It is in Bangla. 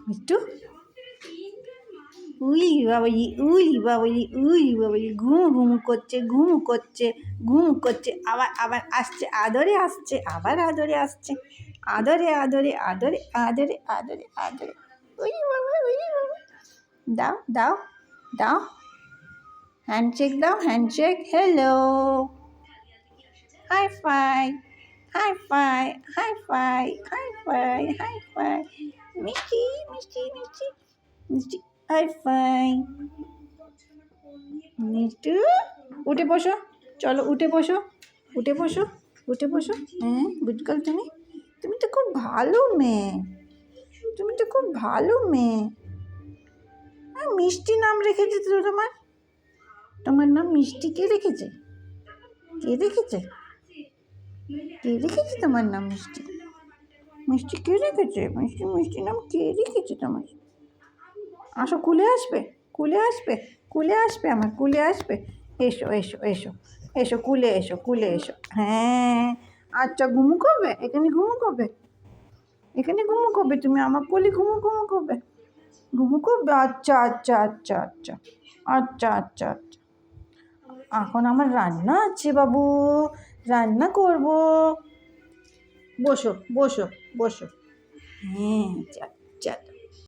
মিষ্টু উই বাবাজি উই বাবাজি উই বাবাজি ঘুমু ঘুমু করছে ঘুমু করছে ঘুমু করছে আবার আবার আসছে আদরে আসছে আবার আদরে আসছে আদরে আদরে আদরে আদরে আদরে আদরে উই বাবা উই বাবা দাও দাও দাও হ্যান্ডশেক দাও handshake hello hi fi hi fi hi fi hi fi hi fi মিষ্টি মিষ্টি মিষ্টি মিষ্টি হাই ফাই মিষ্টু উঠে বসো চলো উঠে বসো উঠে বসো উঠে বসো হ্যাঁ বুঝকাল তুমি তুমি তো খুব ভালো মেয়ে তুমি তো খুব ভালো মেয়ে হ্যাঁ মিষ্টি নাম রেখেছে তো তোমার তোমার নাম মিষ্টি কে রেখেছে কে রেখেছে কে রেখেছে তোমার নাম মিষ্টি মিষ্টি কে রেখেছে মিষ্টি মিষ্টি নাম কে রেখেছে তোমার আসো কুলে আসবে কুলে আসবে কুলে আসবে আমার কুলে আসবে এসো এসো এসো এসো কুলে এসো কুলে এসো হ্যাঁ আচ্ছা ঘুমু করবে এখানে ঘুমু করবে এখানে ঘুমু করবে তুমি আমার কোলে ঘুমু ঘুমু করবে ঘুমু করবে আচ্ছা আচ্ছা আচ্ছা আচ্ছা আচ্ছা আচ্ছা আচ্ছা এখন আমার রান্না আছে বাবু রান্না করব বসো বসো বসো হ্যাঁ চল চল